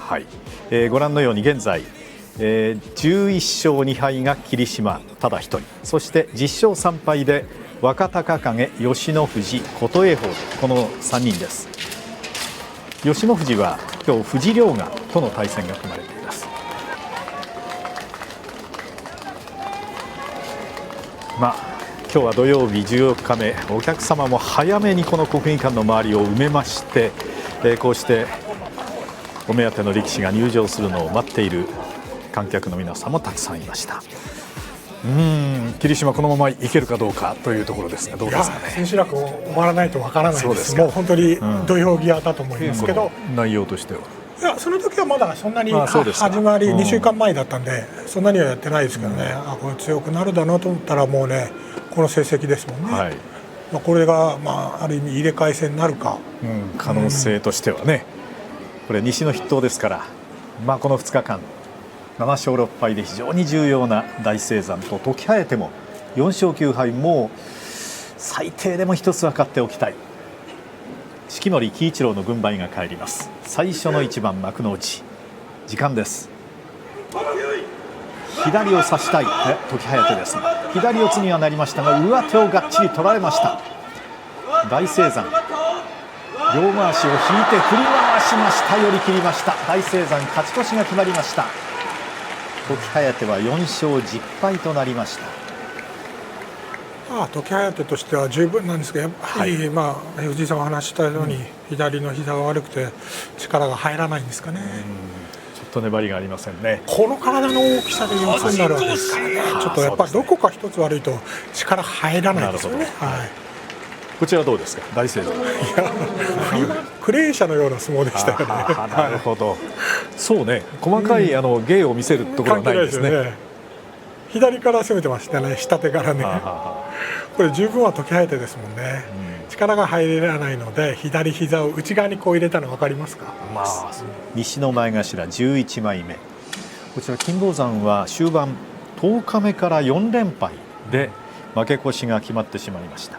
はい、ご覧のように現在、11勝2敗が霧島ただ一人、そして10勝3敗で若隆景、吉野富士、琴恵峰、この3人です。吉野富士は今日藤涼河との対戦が組まれています。今日は土曜日14日目、お客様も早めにこの国技館の周りを埋めまして、こうしてお目当ての力士が入場するのを待っている観客の皆さんもたくさんいました。霧島このままいけるかどうかというところですが、どうですかね。千秋楽終わらないとわからないです。もう本当に土俵際だと思いますけど、内容としては。いや、その時はまだそんなに始まり2週間前だったんで、そんなにはやってないですけどね、これ強くなるだなと思ったら、もうね、この成績ですもんね。これが、ある意味入れ替え戦になるか、可能性としてはね、これ西の筆頭ですから、この2日間7勝6敗で非常に重要な大青山と時疾風も4勝9敗、もう最低でも一つ分かっておきたい。式守鬼一郎の軍配が返ります。最初の一番、幕内時間です。左を差したい時疾風ですが、左四つにはなりましたが、上手をがっちり取られました。大青山、両回しを引いて振り回しました。寄り切りました。大青山、勝ち越しが決まりました。時疾風は4勝10敗となりました。時疾風としては十分なんですけど、やっぱり、藤井さんが話したように、左の膝が悪くて力が入らないんですかね。ちょっと粘りがありませんね。この体の大きさで四つになるわけですからね。ちょっとやっぱりどこか一つ悪いと力入らないですよね。こちらはどうですか、大青山。クレーン車のような相撲でしたよね。なるほど。そうね、細かい芸を見せるところはないですね。左から攻めてましたね、下手からね。これ十分は時疾風ですもんね。力が入らないので、左膝を内側にこう入れたの分かりますか。西の前頭11枚目。こちら金峰山は終盤10日目から4連敗で負け越しが決まってしまいました。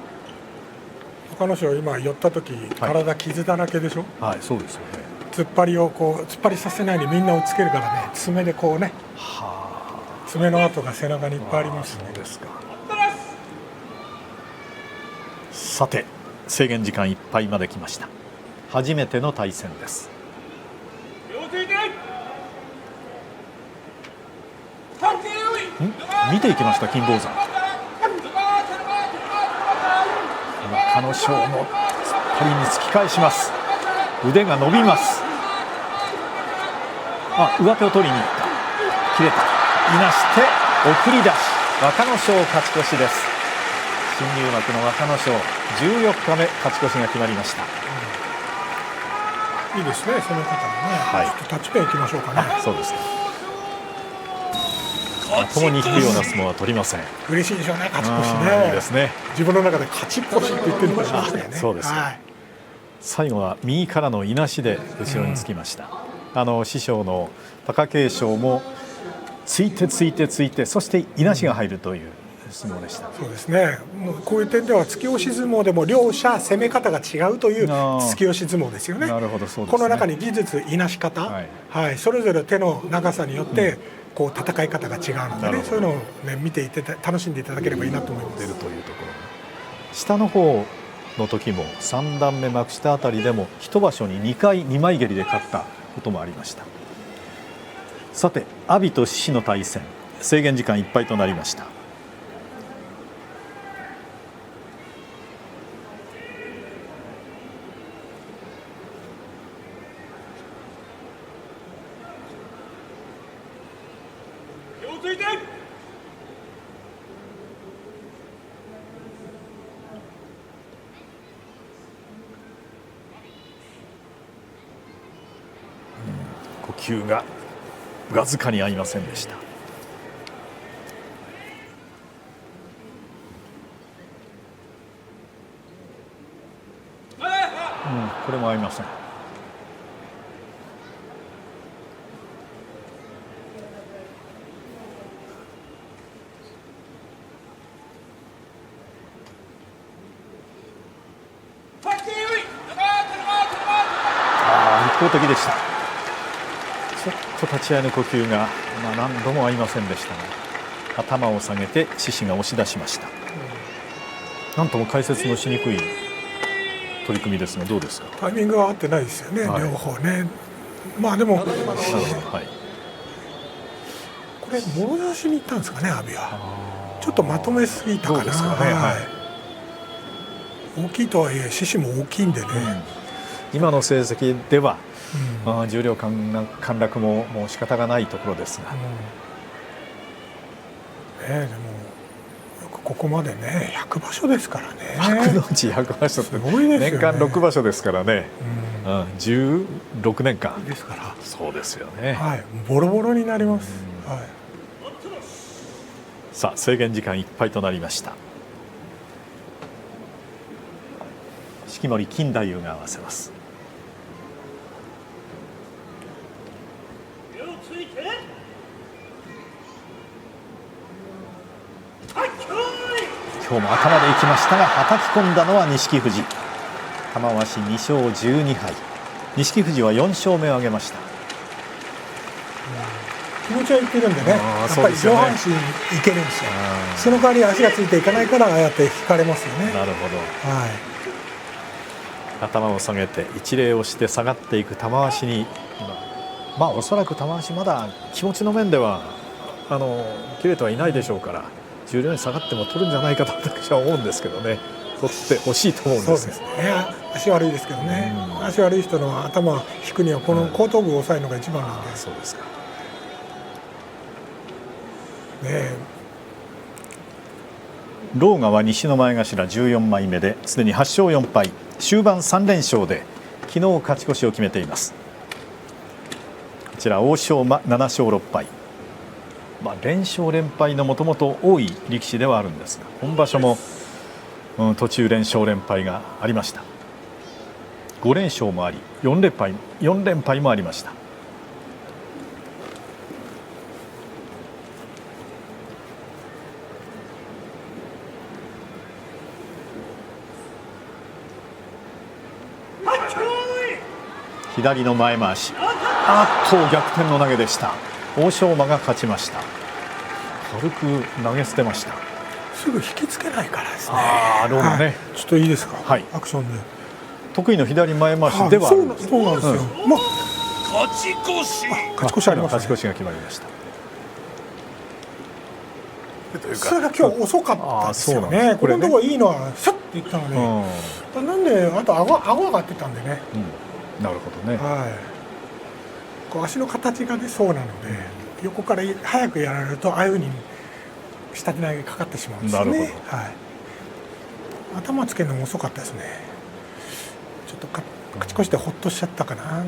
他の人今寄った時、体傷だらけでしょ。そうですよね。突っ張りを突っ張りさせないようにみんなをつけるからね、爪でこうね、爪の跡が背中にいっぱいありますね。さて、制限時間いっぱいまで来ました。初めての対戦です。見ていきました、金峰山。若の勝の突っ張りに突き返します。腕が伸びます。上手を取りに行った。切れた。いなして送り出し、若の勝勝ち越しです。新入幕の若の勝、14日目勝ち越しが決まりました。いいですね、その方もね。タッチペンいきましょうかね。そうですか。共に引くような相撲は取りません。嬉しいでしょうね、勝ち越しね。いいですね。自分の中で勝ち越しって言ってるのがしましたよね。そうですか。最後は右からのいなしで後ろにつきました。師匠の貴景勝もついてついてついて、そしていなしが入るという相撲でした。そうですね。もうこういう点では突き押し相撲でも両者攻め方が違うという突き押し相撲ですよね。なるほど、そうですね。この中に技術、いなし方、それぞれ手の長さによってこう戦い方が違うのでね、そういうのを見ていて楽しんでいただければいいなと思います。出るというところ。下の方の時も3段目幕下あたりでも一場所に2回2枚蹴りで勝ったこともありました。さて、阿炎と獅司の対戦、制限時間いっぱいとなりました。呼吸がわずかに合いませんでした。これも合いません。一方的でした。ちょっと立ち合いの呼吸が、何度も合いませんでしたが、頭を下げて獅司が押し出しました。なんとも解説のしにくい取り組みですが、どうですか。タイミングは合ってないですよね、両方ね。でも、これもろ差しに行ったんですかね、阿炎は。ちょっとまとめすぎたかな。ですかね。大きいとはいえ獅司も大きいんでね、今の成績では、十両陥落ももう仕方がないところですが、でもここまでね100場所ですからね。幕の内100場所って年間6場所ですからね、16年間ですから。そうですよね。ボロボロになります。さあ制限時間いっぱいとなりました。式守金太夫が合わせます。今日も頭でいきましたが、はたき込んだのは錦富士。玉鷲2勝12敗。錦富士は4勝目を挙げました。気持ちはいってるんでね、やっぱり上半身いけるんですよ。その代わり足がついていかないから、ああやって引かれますよね。なるほど。頭を下げて一礼をして下がっていく玉鷲に、おそらく玉鷲まだ気持ちの面では切れてはいないでしょうから、十両に下がっても取るんじゃないかと私は思うんですけどね。取ってほしいと思うんです。そうですね。足悪いですけどね。足悪い人の頭引くにはこの後頭部を押さえるのが一番なんで。そうですか。狼雅は西の前頭14枚目ですでに8勝4敗、終盤3連勝で昨日勝ち越しを決めています。こちら欧勝馬7勝6敗、連勝連敗のもともと多い力士ではあるんですが、今場所も、途中連勝連敗がありました。5連勝もあり4連敗もありました。左の前回し、逆転の投げでした。欧勝馬が勝ちました。軽く投げ捨てました。すぐ引きつけないからですね。ちょっといいですか、アクションで。得意の左前回しではあるんです。そうなんですよ。勝ち越しありますね。勝ち越しが決まりました。それが今日遅かったですよね。これのとこいいのはシャッていったので、なんであと顎上がってたんでね。なるほどね。こう足の形がねそうなので、横から早くやられるとああいうふうに下手投げかかってしまうんですよね。頭つけるのも遅かったですね。ちょっと勝ち越してほっとしちゃったかな。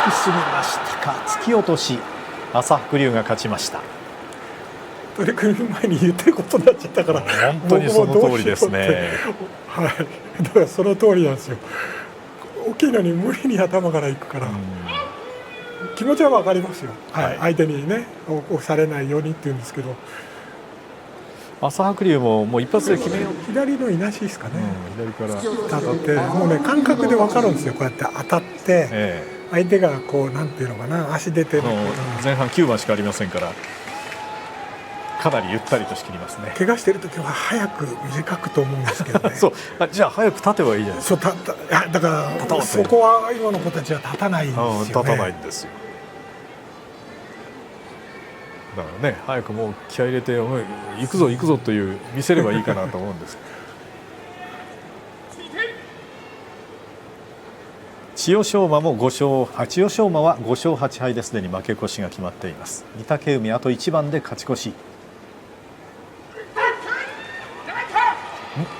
低すぎましたか。突き落とし、朝白龍が勝ちました。取り組み前に言ってることになっちゃったから、本当にその通りですね。だからその通りなんですよ。大きいのに無理に頭からいくから、気持ちは分かりますよ。相手にね押されないようにって言うんですけど、朝白龍ももう一発で決めよう。左のいなしですかね。左から当たってもうね感覚で分かるんですよ。こうやって当たって、相手がこうなんていうのかな、足出てる。前半9番しかありませんから、かなりゆったりと仕切りますね。怪我してる時は早く短くと思うんですけどね。じゃあ早く立てばいいじゃないですか。だからそこは今の子たちは立たないんですよね。立たないんですよ。だからね、早くもう気合い入れて行くぞ行くぞという見せればいいかなと思うんです。千代翔馬も千代翔馬は5勝8敗ですでに負け越しが決まっています。御嶽海あと一番で勝ち越し。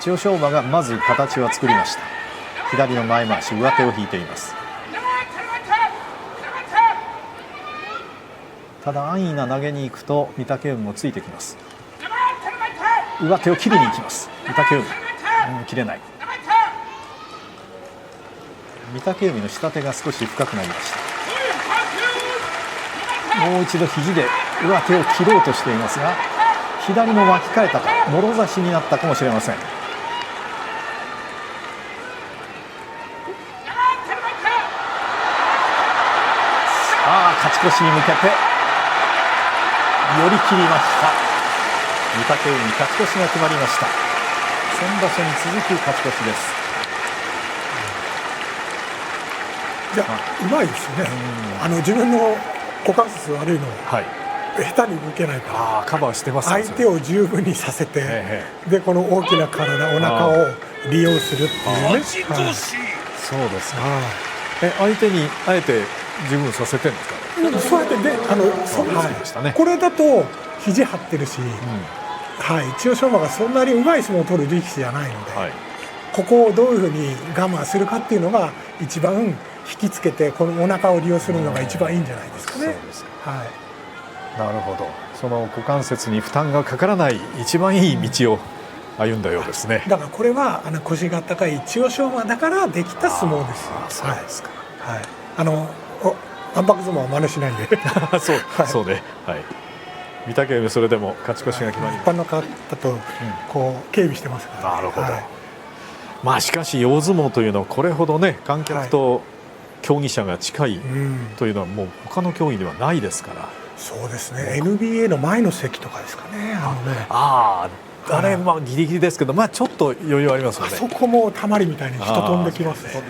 千代翔馬がまず形は作りました。左の前回し、上手を引いています。ただ安易な投げに行くと御嶽海もついてきます。上手を切りに行きます。御嶽海、切れない。御嶽海の下手が少し深くなりました。もう一度肘で上手を切ろうとしていますが、左も巻き替えたか、もろ差しになったかもしれません。勝ち越しに向けて寄り切りました。御嶽海、勝ち越しが決まりました。先場所に続く勝ち越しです。いや、うまいですよね。自分の股関節悪いのを、下手に受けないからカバーしてます。相手を十分にさせて、でこの大きな体、お腹を利用するっていうね。そうですか。相手にあえて十分させてるんですか。そうやってこれだと肘張ってるし、千代翔馬がそんなにうまい相撲を取る力士じゃないので、ここをどういうふうに我慢するかっていうのが一番引きつけて、このお腹を利用するのが一番いいんじゃないですかね。なるほど。その股関節に負担がかからない一番いい道を歩んだようですね。だからこれは腰が高い千代翔馬だからできた相撲です。そうですか。わんぱく相撲は真似しないでそうね。御嶽海、それでも勝ち越しが決まりました。一般の方とこう警備してますから。なるほど。しかし大相撲というのはこれほどね、観客と競技者が近いというのはもう他の競技ではないですから。そうですね。NBA の前の席とかですかね。あれギリギリですけど、ちょっと余裕ありますよね。あそこもたまりみたいに人飛んできますね。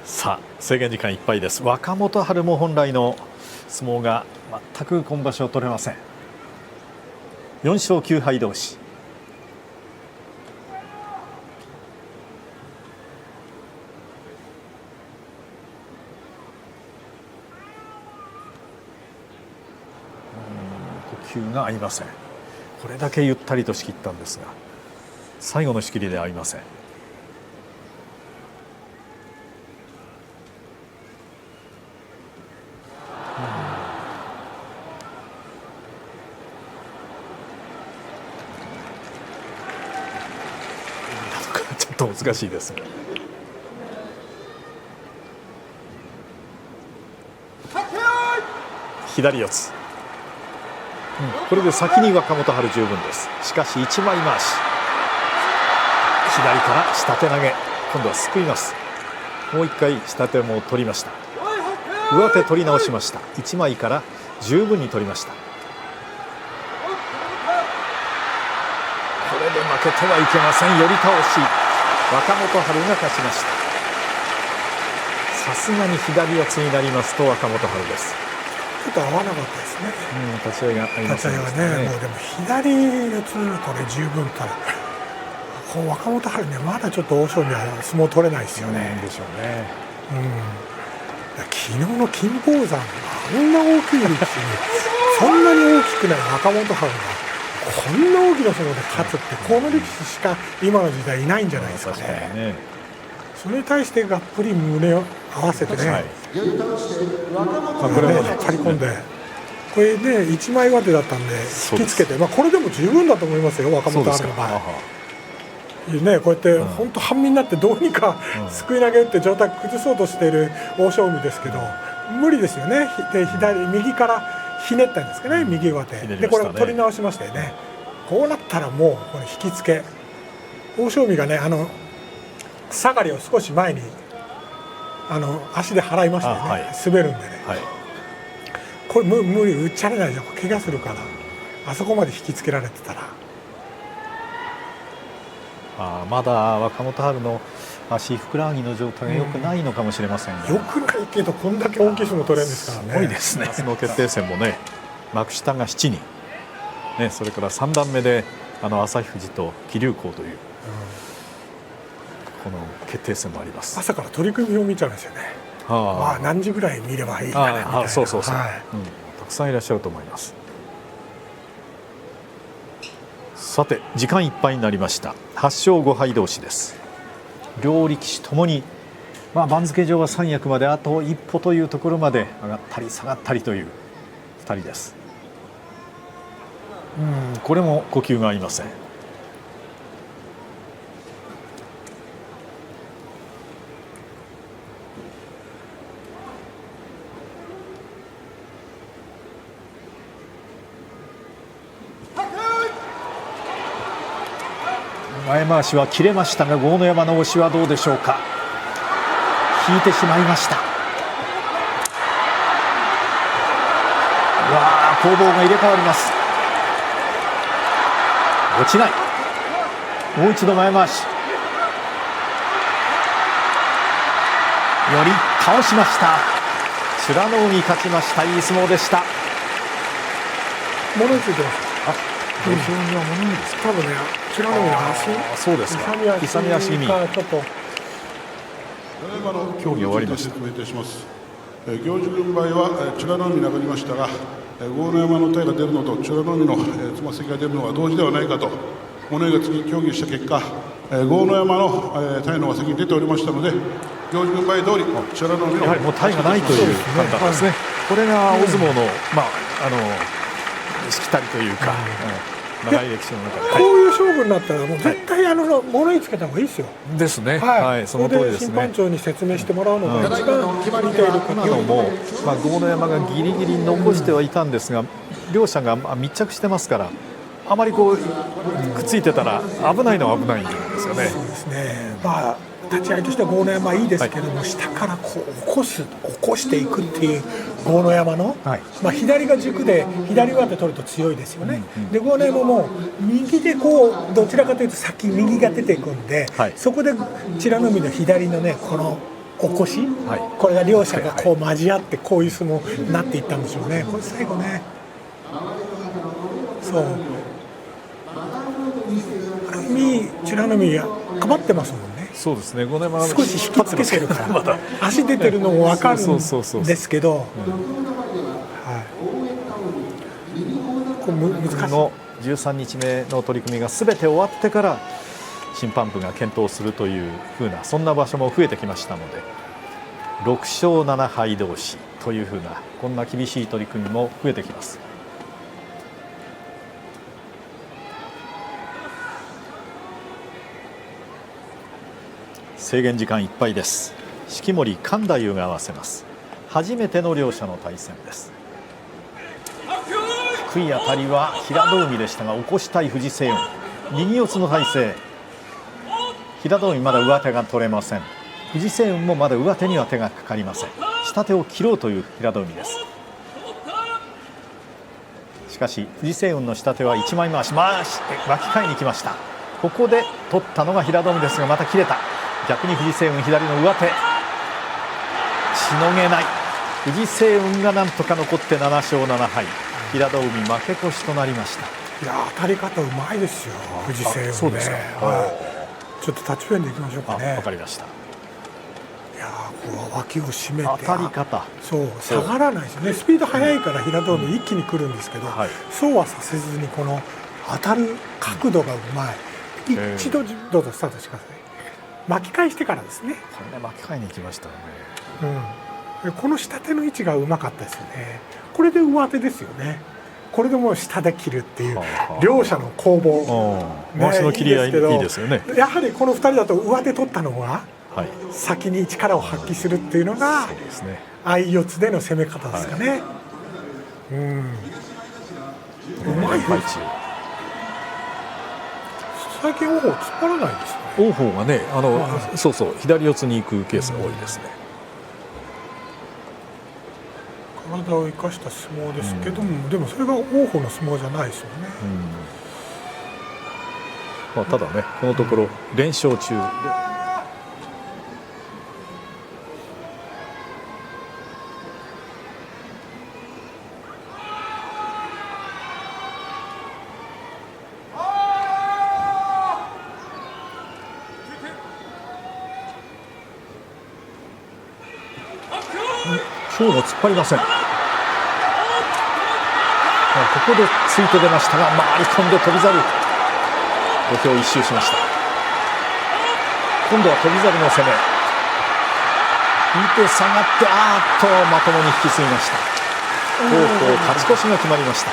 さあ、制限時間いっぱいです。若元春も本来の相撲が全く今場所取れません。4勝9敗同士。呼吸が合いません。これだけゆったりと仕切ったんですが、最後の仕切りで合いません。ちょっと難しいです。左四つ、これで先に若元春十分です。しかし一枚回し、左から下手投げ、今度はすくいます。もう一回下手も取りました。上手取り直しました。一枚から十分に取りました。これで負けてはいけません。寄り倒し、若元春が勝ちました。さすがに左四つになりますと若元春です。ちょっと合わなかったですね。立ち合いが合いませんでしたね。もうでも左四つこれ十分から、こう若元春ね、まだちょっと欧勝には相撲取れないですよね。でしょうね。昨日の金峰山があんな大きい力士にそんなに大きくない若元春がこんな大きな相撲で勝つって、この力士しか今の時代いないんじゃないですかね。それに対してがっぷり胸を合わせてね、これね張り込んで、これね一枚上手だったんで引きつけて、これでも十分だと思いますよ、若元春の場合。ね、こうやって本当半身になってどうにかすくい投げって状態崩そうとしている欧勝海ですけど、無理ですよね。で右からひねったんですかね、右上手でこれ取り直しましたよね。こうなったらもうこれ引きつけ、欧勝海がね下がりを少し前に足で払いましたよね、滑るんでね、これ無理、打っちゃれないじゃん、怪我するから、あそこまで引きつけられてたら。まだ若元春の足ふくらはぎの状態が良くないのかもしれませんが、良くないけどこんだけ大きい相撲取れるんですからね。すごいですね。明日の決定戦もね、幕下が7人、それから3段目で旭富士と木竜皇という、この決定戦もあります。朝から取り組みを見ちゃうんですよね。何時ぐらい見ればいいかなみたいな。そう、たくさんいらっしゃると思います。さて時間いっぱいになりました。8勝5敗同士です。両力士ともに、番付上は三役まであと一歩というところまで上がったり下がったりという2人です。これも呼吸が合いません。前回しは切れましたが、豪ノ山の押しはどうでしょうか。引いてしまいました。攻防が入れ替わります。落ちない。もう一度前回し、より倒しました。美ノ海勝ちました。いい相撲でした。物についてます。土俵には物にですか。多分ね、美ノ海の足、そうですか。勇み足気味。ちょっと競技終わりました。行司軍配は美ノ海に上がりましたが、豪ノ山の体が出るのと美ノ海のつま先が出るのが同時ではないかと物言いがつき協議した結果、豪ノ山の体の方が先に出ておりましたので、行司軍配通り美ノ海のやはりもう体がないという判断ですね。これが大相撲のしきたりというか、長い歴史の中でこういう勝負になったらもう絶対物につけた方がいいですよ。ですね。その通りですね。審判長に説明してもらうのが一番決まりている今のも豪ノ山がギリギリ残してはいたんですが、両者が密着してますから、あまりこうくっついてたら危ないのは危ないんですよね。そうですね。立ち合いとしては豪ノ山いいですけども、下からこう起こしていくっていう豪ノ山の、左が軸で左上手取ると強いですよね。で豪ノ山も右でどちらかというと先右が出ていくんで、そこで美ノ海の左のねこの起こし、これが両者がこう交わってこういう相撲になっていったんでしょうね。これ最後ね、そう美ノ海がかばってますもんね。そうですね。豪ノ山少し引きつけてるから足出てるのも分かるんですけど、これ難しい。の13日目の取り組みがすべて終わってから審判部が検討するというふうな、そんな場所も増えてきましたので、6勝7敗同士というふうな、こんな厳しい取り組みも増えてきます。制限時間いっぱいです。式守勘太夫が合わせます。初めての両者の対戦です。低い当たりは平戸海でしたが、起こしたい藤青雲、右四つの体勢。平戸海まだ上手が取れません。藤青雲もまだ上手には手がかかりません。下手を切ろうという平戸海です。しかし藤青雲の下手は一枚回し巻き替えに来ました。ここで取ったのが平戸海ですが、また切れた。逆に藤青雲左の上手、しのげない。藤青雲がなんとか残って7勝7敗。平戸海負け越しとなりました。いや、当たり方うまいですよ、藤青雲ね。そうですか。ちょっとタッチペンでいきましょうかね。わかりました。いや、こう脇を締めて当たり方、そう下がらないですよね。スピード速いから平戸海一気に来るんですけど、そうはさせずにこの当たる角度がうまい。一度どうぞスタートしてください。巻き返してからですね。これね、巻き替えに行きましたよね。この下手の位置がうまかったですよね。これで上手ですよね。これでもう下で切るっていう両者の攻防、回しの切り合いいいですよね。やはりこの2人だと上手取ったのが先に力を発揮するっていうのが相四つでの攻め方ですかね。うまいです。最近王鵬突っ張らないですね。王鵬がね、そうそう左四つに行くケースが多いですね。体を生かした相撲ですけども、でもそれが王鵬の相撲じゃないですよね。ただね、このところ連勝中で。今日も突っ張りません。ここで突いて出ましたが、回り込んで翔猿、土俵一周しました。今度は翔猿の攻め、引いて下がって、まともに引き継ぎました。王鵬勝ち越しが決まりました。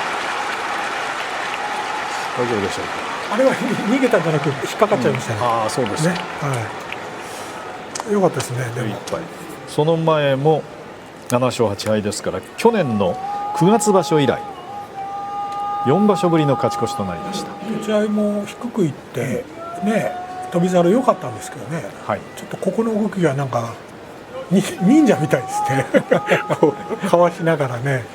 大丈夫でしょうか。あれは逃げたんじゃなく引っかかっちゃいましたね。そうですね。よかったですね。でもその前も7勝8敗ですから、去年の9月場所以来4場所ぶりの勝ち越しとなりました。立ち合いも低くいってね、翔猿良かったんですけどね、ちょっとここの動きがなんか忍者みたいですねこうかわしながらね、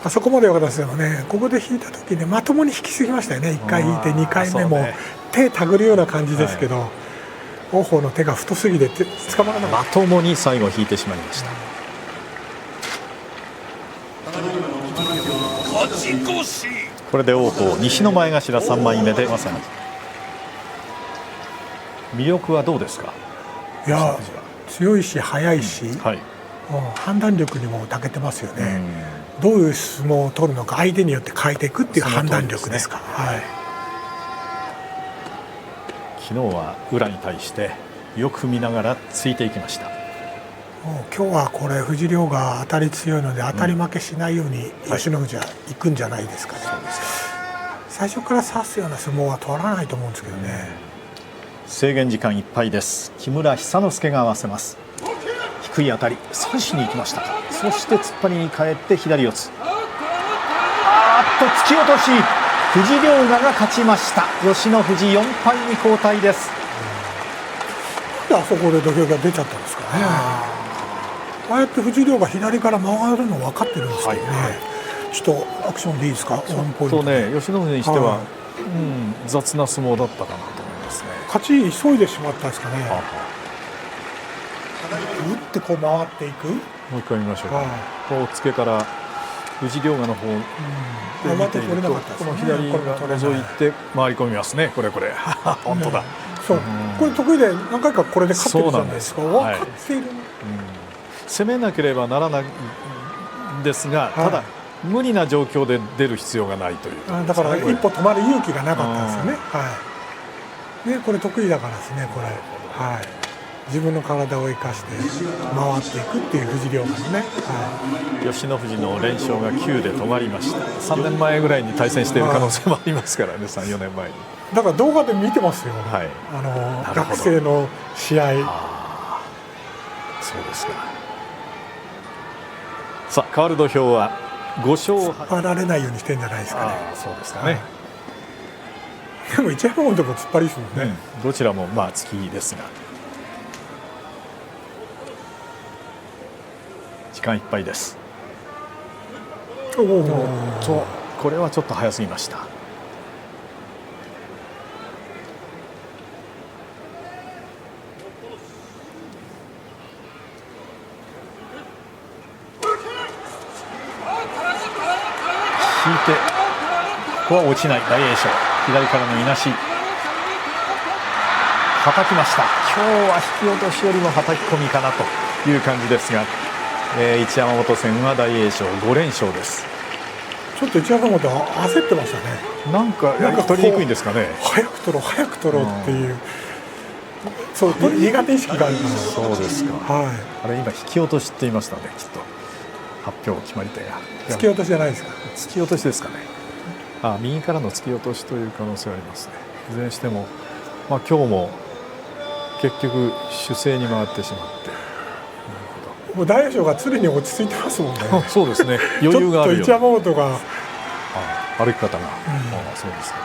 あそこまで良かったですよね。ここで引いた時ね、まともに引きすぎましたよね。1回引いて2回目も手手繰るような感じですけど、王鵬の手が太すぎて捕まらなかった。まともに最後引いてしまいました。これで王鵬西の前頭3枚目でまさに魅力はどうですか。いや、強いし速いし、判断力にも長けてますよね。どういう相撲を取るのか相手によって変えていくっていう判断力ですか。昨日は宇良に対してよく見ながらついていきました。今日はこれ藤亮が当たり強いので当たり負けしないように吉野富士は行くんじゃないですかね。最初から差すような相撲は取らないと思うんですけどね。制限時間いっぱいです。木村寿之介が合わせます。低い当たり、差しに行きましたか。そして突っ張りに変えて左四つ、突き落とし、藤亮雅が勝ちました。吉野富士4敗に後退です。あそこで土俵が出ちゃったんですかね。ああやって藤亮が左から回るの分かってるんですけどね、ちょっとアクションでいいですか。ちょっとね、吉野富士にしては、雑な相撲だったかなと思いますね。勝ち急いでしまったんですかね。打ってこう回っていく。もう一回見ましょうか。こうつけから藤亮雅の方で見ていると、この左が覗いて回り込みますね。これ本当だ。そう、これ得意で何回かこれで勝ってるじゃないですか。分かっている。攻めなければならないんですが、ただ無理な状況で出る必要がないという。だから一歩止まる勇気がなかったんですよね。ね、これ得意だからですね。これ、自分の体を生かして回っていくっていう藤亮雅のね。吉野富士の連勝が9で止まりました。3年前ぐらいに対戦している可能性もありますからね。3、4年前に。だから動画で見てますよ。学生の試合。そうですか。さあ、変わる土俵は5勝。引っ張られないようにしてんじゃないですかね。そうですかね。でも一山本も突っ張りですもんね。どちらも突きですが。時間いっぱいです。これはちょっと早すぎました。引いて、ここは落ちない大栄翔、左からのいなし、叩きました。今日は引き落としよりも叩き込みかなという感じですが、一山本戦は大栄翔5連勝です。ちょっと一山本焦ってましたね。なんか取りにくいんですかね。早く取ろう早く取ろうっていう、そう苦手意識があるから。そうですか。あれ今引き落としって言いましたね。きっと発表決まり手が突き落としじゃないですか。突き落としですかね。右からの突き落としという可能性はありますね。いずれにしても、今日も結局守勢に回ってしまって、もう大栄翔が常に落ち着いてますもんね。そうですね。余裕があるよ。一山本が歩き方が、そうですか。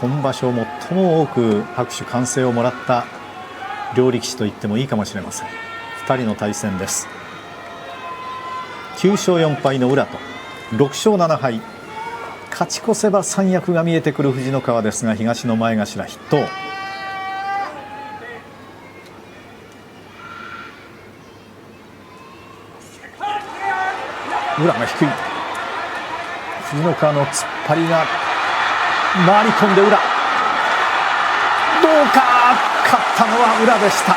今場所最も多く拍手歓声をもらった両力士と言ってもいいかもしれません。2人の対戦です。9勝4敗の宇良と6勝7敗、勝ち越せば三役が見えてくる藤野川ですが、東の前頭筆頭。宇良が低い。藤野川の突っ張りが回り込んで宇良、どうか。勝ったのは宇良でした。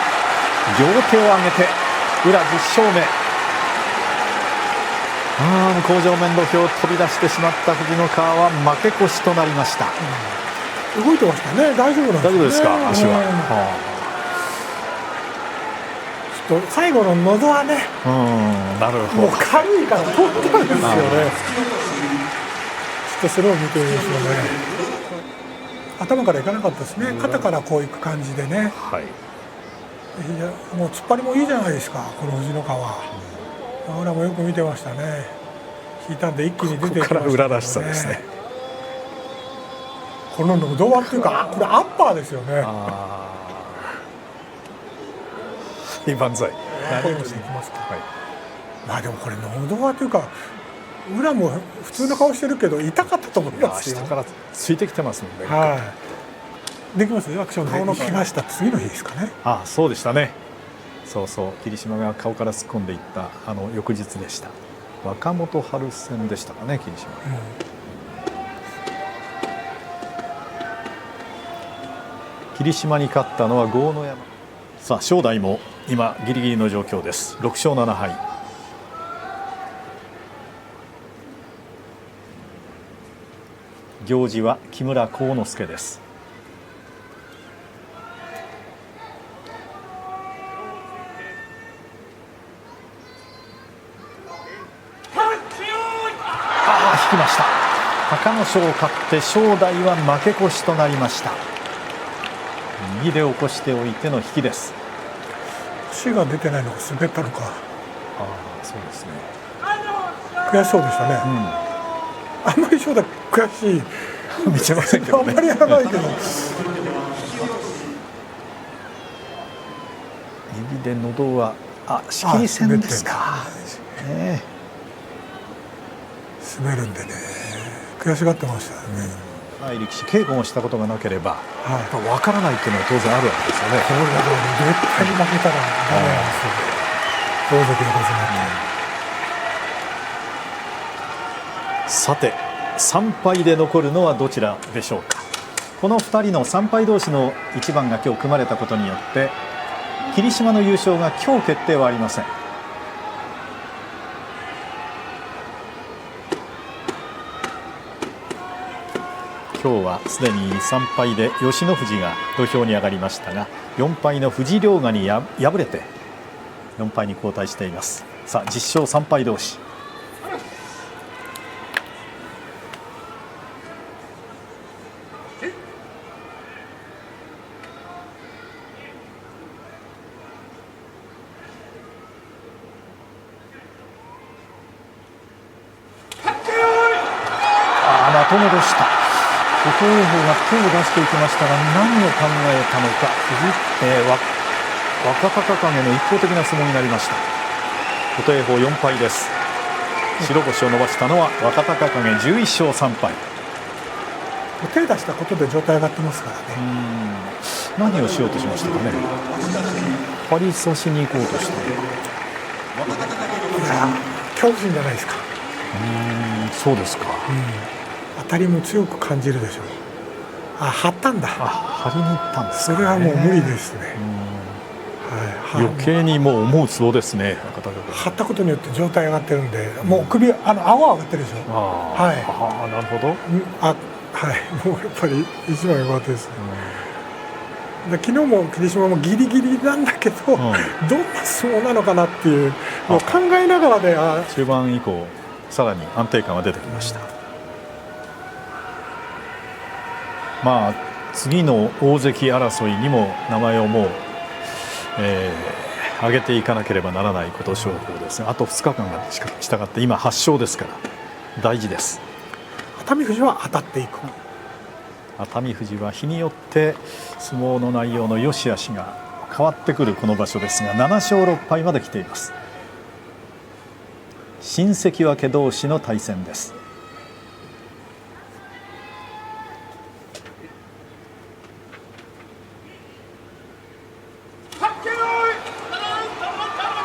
両手を上げて宇良10勝目。向正面土俵飛び出してしまった藤野川は負け越しとなりました。動いてましたね。大丈夫なんですね。大丈夫ですか、足は。ちょっと最後の喉はね、なるほど。もう軽いから飛んだんですよね。ちょっとそれを見てみましょうね。頭からいかなかったですね。肩からこういく感じでね。はい。いや、もう突っ張りもいいじゃないですか、この藤野川。俺らもよく見てましたね。引いたんで一気に出てきましたね。ここから裏らしさですね。この喉輪っていうか、これアッパーですよね。万歳。こういうのしていきますか。まあでもこれ喉輪というか、裏も普通の顔してるけど痛かったと思いますよ。下からついてきてますもんね。はい。できますよ。アクション顔の怪我した次の日ですかね。そうでしたね。そうそう、霧島が顔から突っ込んでいった翌日でした。若元春戦でしたかね、霧島。霧島に勝ったのは豪ノ山。さあ正代も今ギリギリの状況です。6勝7敗。行司は木村晃之助です。引きました。隆の勝を勝って正代は負け越しとなりました。右で起こしておいての引きです。足が出てないのが滑ったのか。そうですね。悔しそうでしたね。あんまり正代悔しい見てませんけどね。あんまりやらないけど。指で喉は仕切り線ですか。滑るんでね、悔しがってましたね。力士稽古もしたことがなければわからないっていうのは当然あるわけですよね。これだと絶対に負けたらダメなんですよ。大関横綱って。さて3敗で残るのはどちらでしょうか。この2人の3敗同士の一番が今日組まれたことによって霧島の優勝が今日決定はありません。今日はすでに3敗で吉野富士が土俵に上がりましたが、4敗の藤良賀に敗れて4敗に後退しています。さあ10勝3敗同士。まとめでした。琴恵光が手を出していきましたが何を考えたのか、若隆景の一方的な相撲になりました。琴恵光4敗です。白星を伸ばしたのは若隆景11勝3敗。手出したことで状態上がってますからね。何をしようとしましたかね。張り差しに行こうとして。恐怖心じゃないですか。そうですか。当たりも強く感じるでしょう。張ったんだ。張りに行ったんですかね。それはもう無理ですね。余計にもう思うツボですね。張ったことによって状態上がってるんで、もう首顎上がってるでしょ。なるほど。もうやっぱり一番良かったです。昨日も霧島もギリギリなんだけど、どんな相撲なのかなっていうのを考えながらで、中盤以降さらに安定感が出てきました。次の大関争いにも名前をもう、上げていかなければならない琴勝峰ですが、あと2日間がしたがって今8勝ですから大事です。熱海富士は当たっていく。熱海富士は日によって相撲の内容の良し悪しが変わってくるこの場所ですが、7勝6敗まで来ています。新関脇同士の対戦です。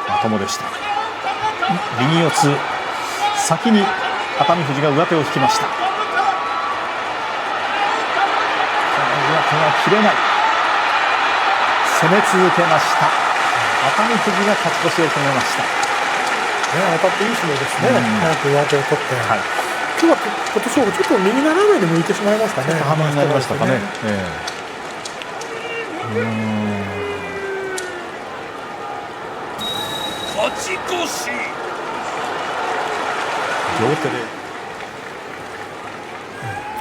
まともでした。右四つ、先に熱海富士が上手を引きました。上手が切れない。攻め続けました。熱海富士が勝ち越しを決めました。当たっていい相撲ですね。早く上手を取って、今日は琴勝峰ちょっと右斜めに向いてしまいましたね。半分になりましたかね。勝ち越し。両手で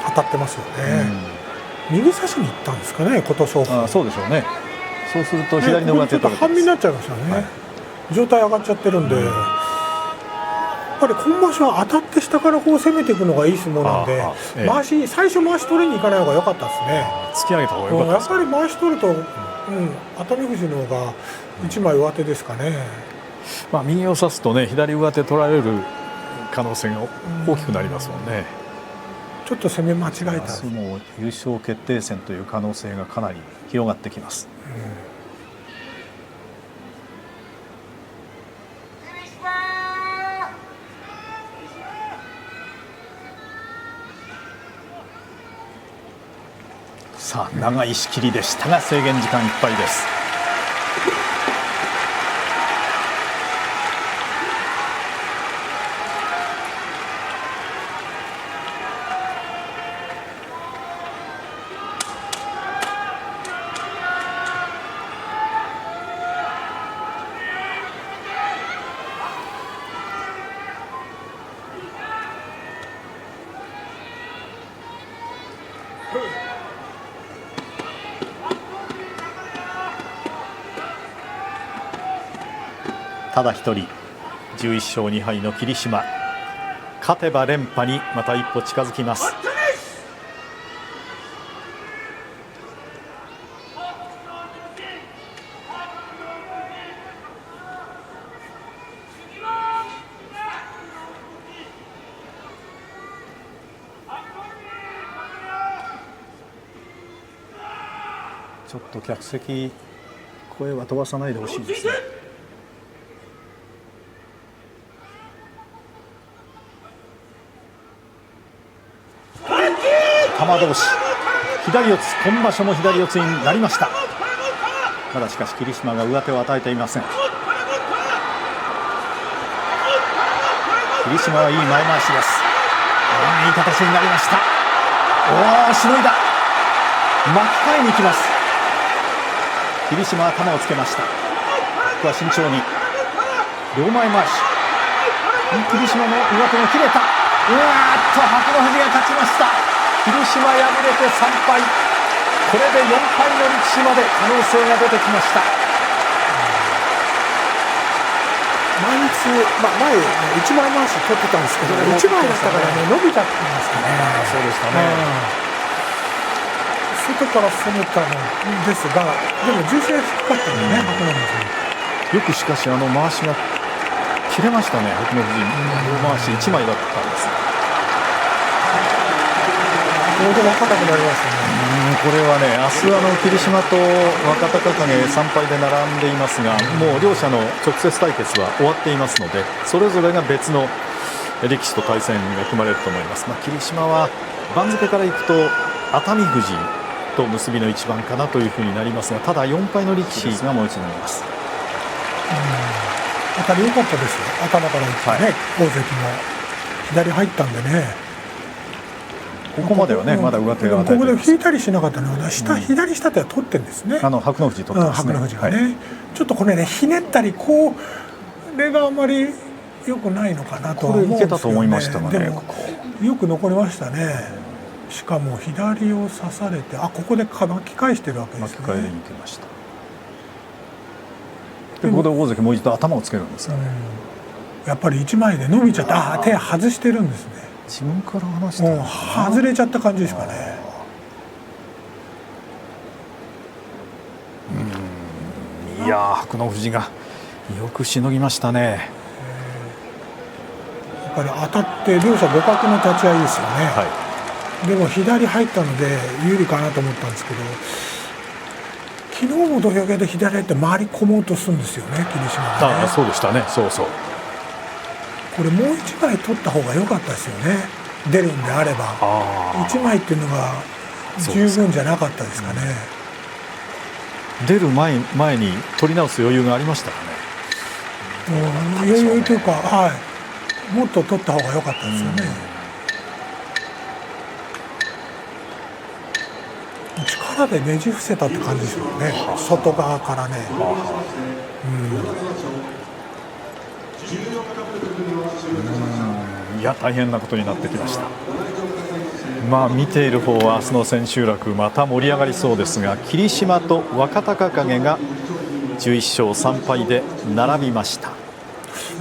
当たってますよね。右差しに行ったんですかね、琴勝峰。そうでしょうね。そうすると左の上手と半身になっちゃいましたね。状態上がっちゃってるんで、やっぱり今場所は当たって下からこう攻めていくのがいい相撲なんで、最初回し取りに行かない方が良かったですね。突き上げた方が良かったです。やっぱり回し取ると、熱海富士の方が一枚上手ですかね。右を差すとね、左上手取られる可能性が大きくなりますもんね。ちょっと攻め間違えた。明日も優勝決定戦という可能性がかなり広がってきます。さあ、長い仕切りでしたが制限時間いっぱいです。ただ一人11勝2敗の霧島、勝てば連覇にまた一歩近づきます。ちょっと客席声は飛ばさないでほしいですね。玉同士、左四つ、今場所も左四つになりました。まだしかし霧島が上手を与えていません。霧島はいい前回しです。いい形になりました。しのいだ。巻き替えに行きます。霧島は頭をつけました。ここは慎重に両前回し。霧島の上手が切れた。白鵬富士が勝ちました。霧島敗れて3敗、これで4敗の力士まで可能性が出てきました。前一枚回し取ってたんですけど、一枚だったからね、伸びちゃってましたね。そうでしたね。外から攻めたのですが、でも重心が低かったんでね、白鵬富士。よくしかし回しが切れましたね。白鵬富士両回し1枚だったんです。これで若くなりましたね。これはね、明日霧島と若隆景3敗で並んでいますが、もう両者の直接対決は終わっていますので、それぞれが別の力士と対戦が組まれると思います。霧島は番付からいくと熱海富士と結びの一番かなというふうになりますが、ただ4敗の力士がもう一度います。当たり良かったですよ。頭からいってね、大関も左入ったんでね。ここまではね、まだ上手がここで引いたりしなかったのは、左下手は取ってるんですね。白鵬富士取ってますね。白鵬富士がね、ちょっとこれね、ひねったりこれがあまり良くないのかなと思うんですよね。これいけたと思いましたがね。でもよく残りましたね。しかも左を刺されて、ここで巻き返してるわけですね。巻き替えでいけました。でここで大関もう一度頭をつけるんですよね。やっぱり1枚で伸びちゃった。手外してるんですね。自分から離したのかな。外れちゃった感じですかね。いや白鵬富士がよくしのぎましたね。やっぱり当たって両者互角の立ち合いですよね。でも左入ったので有利かなと思ったんですけど、昨日も土俵際で左入って回り込もうとするんですよね、霧島がね。そうでしたね。そうそう。これもう1枚取った方が良かったですよね、出るんであれば。1枚っていうのが十分じゃなかったですかね。出る前に取り直す余裕がありましたかね。余裕というか、はい、もっと取った方が良かったですよね。力でねじ伏せたって感じですもんね、外側からね。いや大変なことになってきました。見ている方は明日の千秋楽また盛り上がりそうですが、霧島と若隆景が11勝3敗で並びました。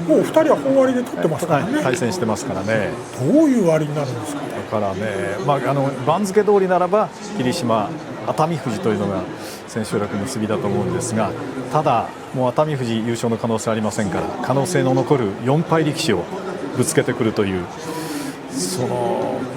もう2人は本割で取ってますからね、対戦してますからね。どういう割になるんですかね。だからね、番付通りならば霧島、熱海富士というのが千秋楽の結びだと思うんですが、ただもう熱海富士優勝の可能性ありませんから、可能性の残る4敗力士をぶつけてくるという、その